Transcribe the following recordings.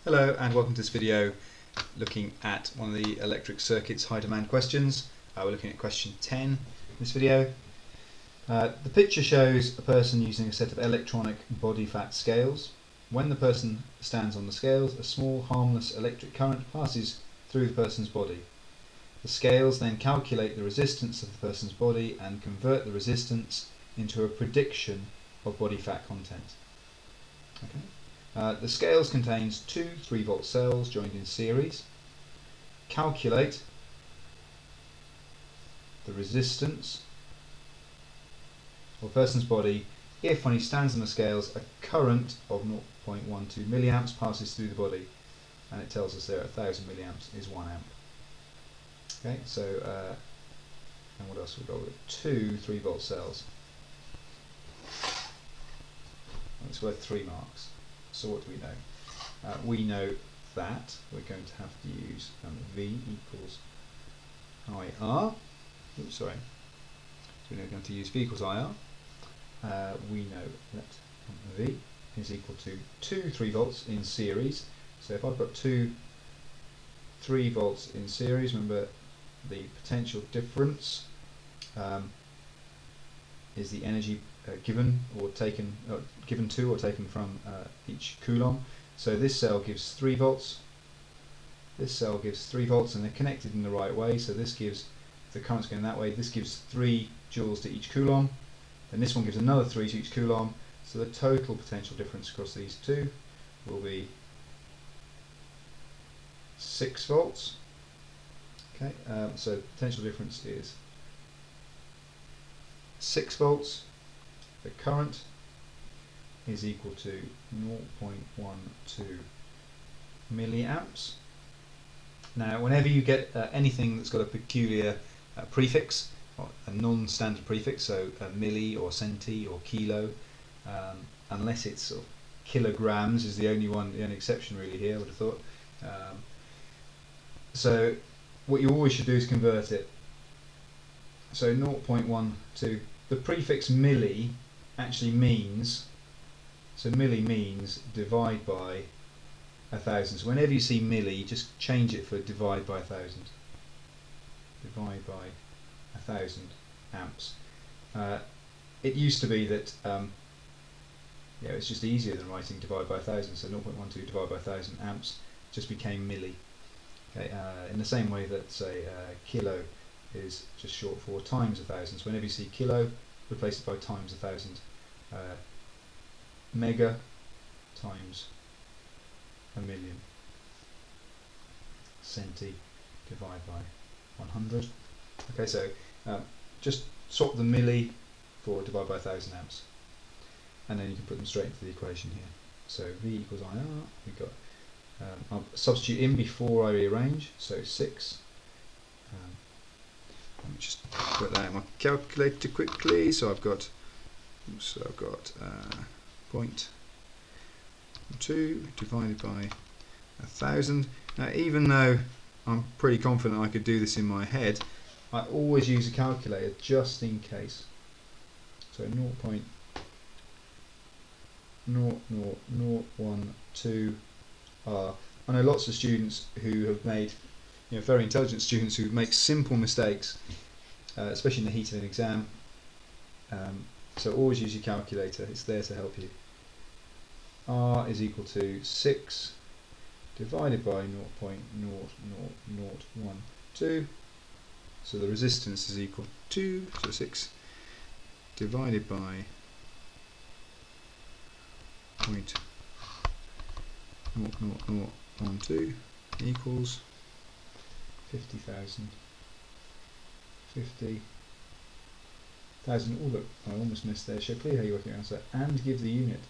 Hello and welcome to this video looking at one of the electric circuits high demand questions. We're looking at question 10 in this video. The picture shows a person using a set of electronic body fat scales. When the person stands on the scales, a small harmless electric current passes through the person's body. The scales then calculate the resistance of the person's body and convert the resistance into a prediction of body fat content. Okay. The scales contains two 3-volt cells joined in series. Calculate the resistance of a person's body if, when he stands on the scales, a current of 0.12 milliamps passes through the body, and it tells us there 1000 milliamps is 1 amp. Okay, so and what else we've got? We've got two 3-volt cells. It's worth 3 marks. So what do we know? We know that we're going to have to use V equals IR. Oops, sorry. So we're going to use V equals IR. We know that V is equal to 2 3 volts in series. So if I've got two 3 volts in series, remember the potential difference is the energy given to or taken from each coulomb. So this cell gives 3 volts, this cell gives 3 volts, and they're connected in the right way. So this gives, the current's going that way, this gives 3 joules to each coulomb, then this one gives another 3 to each coulomb. So the total potential difference across these two will be 6 volts. Okay, so the potential difference is 6 volts. The current is equal to 0.12 milliamps. Now, whenever you get anything that's got a peculiar prefix, or a non-standard prefix, so milli or centi or kilo, unless it's sort of kilograms is the only exception really here, I would have thought. So what you always should do is convert it. So 0.12, the prefix milli actually means, so milli means divide by 1000. So whenever you see milli, just change it for divide by 1000. Divide by 1000 amps. It used to be that it's just easier than writing divide by 1000, so 0.12 divided by 1000 amps just became milli. Okay, in the same way that, say, kilo is just short for times 1000. So whenever you see kilo, replace it by times 1000. Mega times a million. Centi divide by 100. Okay, so just swap the milli for divide by 1000 amps, and then you can put them straight into the equation here. So V equals IR. We've got I'll substitute in before I rearrange. So 6. Let me just put that in my calculator quickly. So I've got 0.2 divided by 1000. Now, even though I'm pretty confident I could do this in my head, I always use a calculator just in case. So 0.0012 R. I know lots of students who have made, very intelligent students who make simple mistakes, especially in the heat of an exam. So always use your calculator, it's there to help you. R is equal to 6 divided by 0.0012. So the resistance is equal to 6 divided by 0.0012 equals 50,000. 50,000. Oh look, I almost missed there. Show clear how you work your answer and give the unit.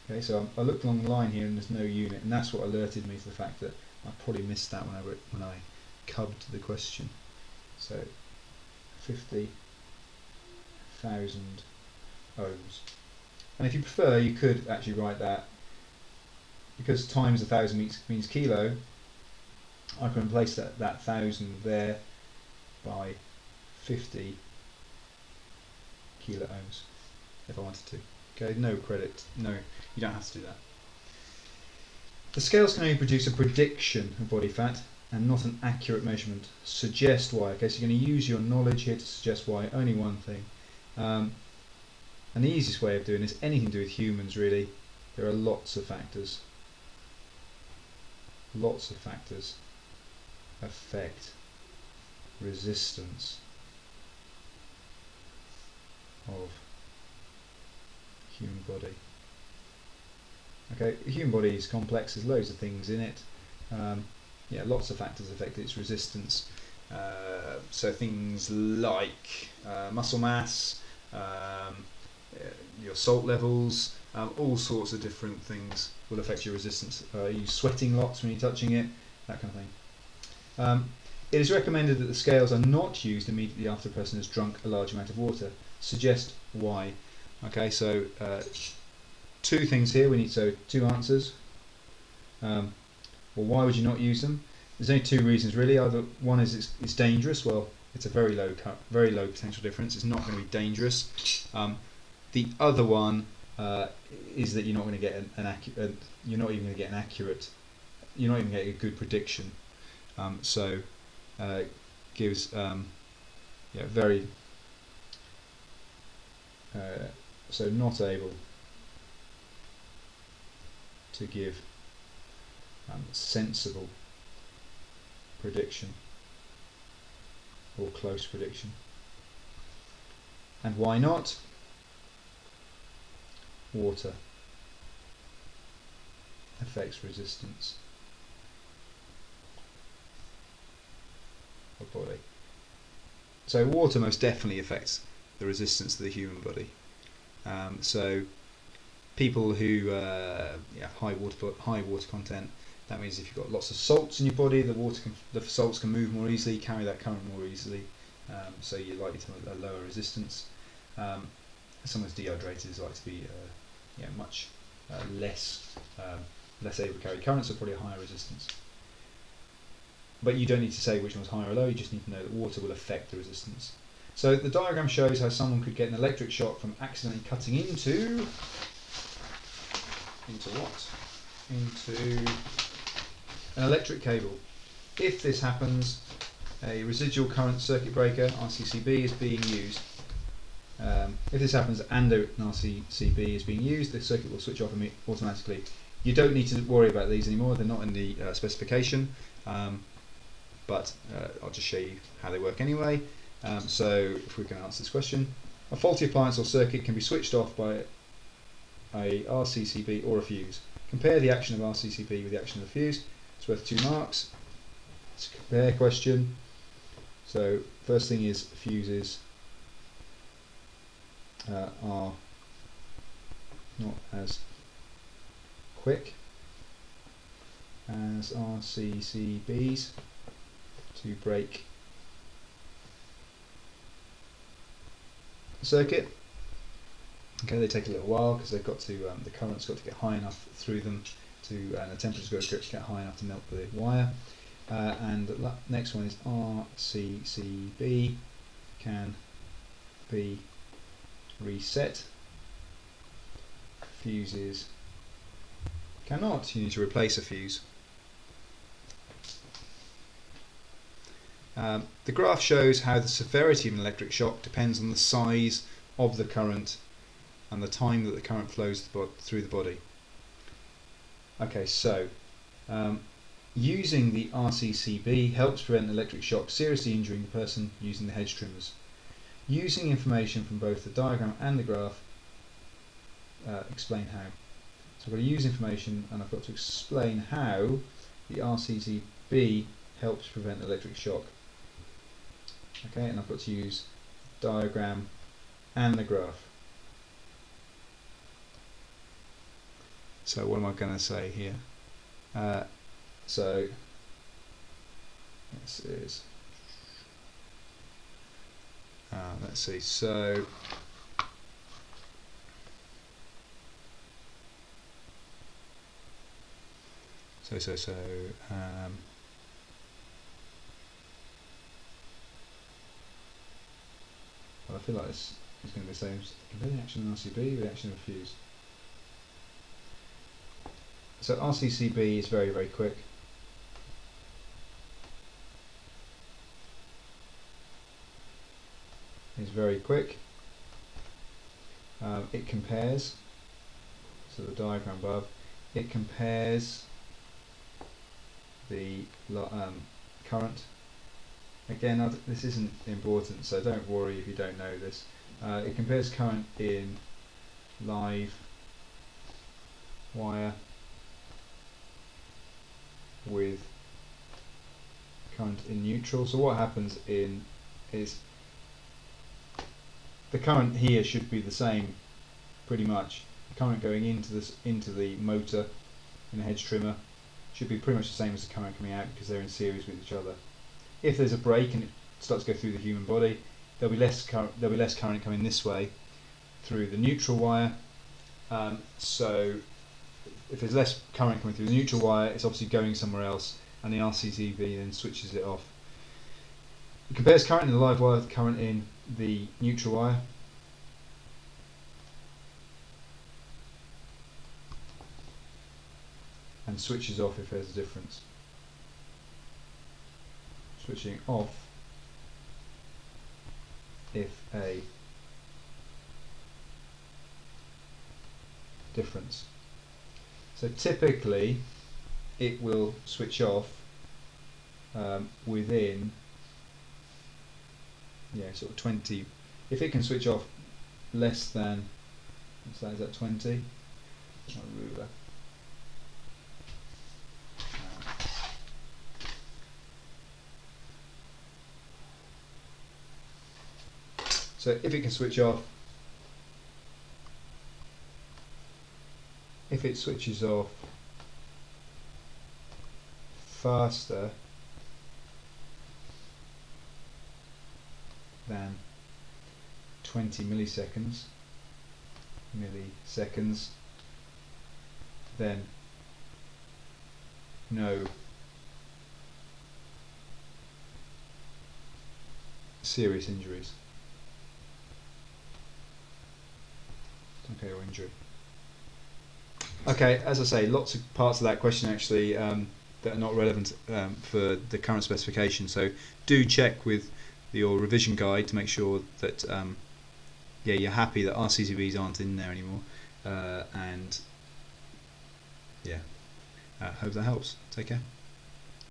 Okay, so I looked along the line here and there's no unit, and that's what alerted me to the fact that I probably missed that when I cubbed the question. So 50,000 ohms. And if you prefer, you could actually write that, because times 1000 means kilo, I can replace that 1000 there by 50 kilo ohms if I wanted to. Okay, no credit, no, you don't have to do that. The scales can only produce a prediction of body fat and not an accurate measurement. Suggest why. Okay, so you're going to use your knowledge here to suggest why. Only one thing. And the easiest way of doing this, anything to do with humans really, there are lots of factors. Lots of factors affect resistance of human body. Okay, the human body is complex, there's loads of things in it. Yeah, lots of factors affect its resistance. So things like muscle mass, your salt levels, all sorts of different things will affect your resistance. Are you sweating lots when you're touching it? That kind of thing. It is recommended that the scales are not used immediately after a person has drunk a large amount of water. Suggest why. Okay, so two things here. We need two answers. Well, why would you not use them? There's only two reasons really. Either one is it's dangerous. Well, it's a very low potential difference. It's not going to be dangerous. The other one is that you're not going to get you're not even going to get an accurate. You're not even going to get a good prediction. Gives very so not able to give sensible prediction or close prediction. And why not? Water affects resistance of body. So water most definitely affects the resistance of the human body. So people who have high water content, that means if you've got lots of salts in your body, the salts can move more easily, carry that current more easily, so you're likely to have a lower resistance. Someone's dehydrated is likely to be much less able to carry current, so probably a higher resistance. But you don't need to say which one's higher or low, you just need to know that water will affect the resistance. So the diagram shows how someone could get an electric shock from accidentally cutting into what? Into an electric cable. If this happens, a residual current circuit breaker, RCCB, is being used. If this happens and an RCCB is being used, the circuit will switch off automatically. You don't need to worry about these anymore, they're not in the specification, but I'll just show you how they work anyway. So if we can answer this question, a faulty appliance or circuit can be switched off by a RCCB or a fuse. Compare the action of RCCB with the action of the fuse. It's worth 2 marks. It's a compare question. So first thing is fuses are not as quick as RCCBs to break the circuit. Okay, they take a little while because they've got to the current's got to get high enough through them and the temperature's got to get high enough to melt the wire. And the next one is RCCB can be reset. Fuses cannot. You need to replace a fuse. The graph shows how the severity of an electric shock depends on the size of the current and the time that the current flows through the body. Okay, so using the RCCB helps prevent electric shock seriously injuring the person using the hedge trimmers. Using information from both the diagram and the graph, explain how. So I've got to use information and I've got to explain how the RCCB helps prevent electric shock. Okay, and I've got to use the diagram and the graph. So what am I going to say here? So this is let's see. So well, I feel like this is going to be the same. Compare the action of an RCB with the action of a fuse. So RCCB is very, very quick. It's very quick. It compares, so the diagram above, it compares the current. Again, this isn't important, so don't worry if you don't know this. It compares current in live wire with current in neutral. So what happens is the current here should be the same, pretty much. The current going into the motor in the hedge trimmer should be pretty much the same as the current coming out, because they're in series with each other. If there's a break and it starts to go through the human body, there'll be less current coming this way through the neutral wire. So if there's less current coming through the neutral wire, it's obviously going somewhere else, and the RCCB then switches it off. It compares current in the live wire with current in the neutral wire. And switches off if there's a difference. Switching off if a difference. So typically it will switch off within sort of 20. If it can switch off less than, what's that, is that 20? My ruler. So if it can switch off, if it switches off faster than 20 milliseconds, then no serious injuries. Okay, or injury. Okay, as I say, lots of parts of that question actually that are not relevant for the current specification. So do check with your revision guide to make sure that you're happy that RCCBs aren't in there anymore. And hope that helps. Take care.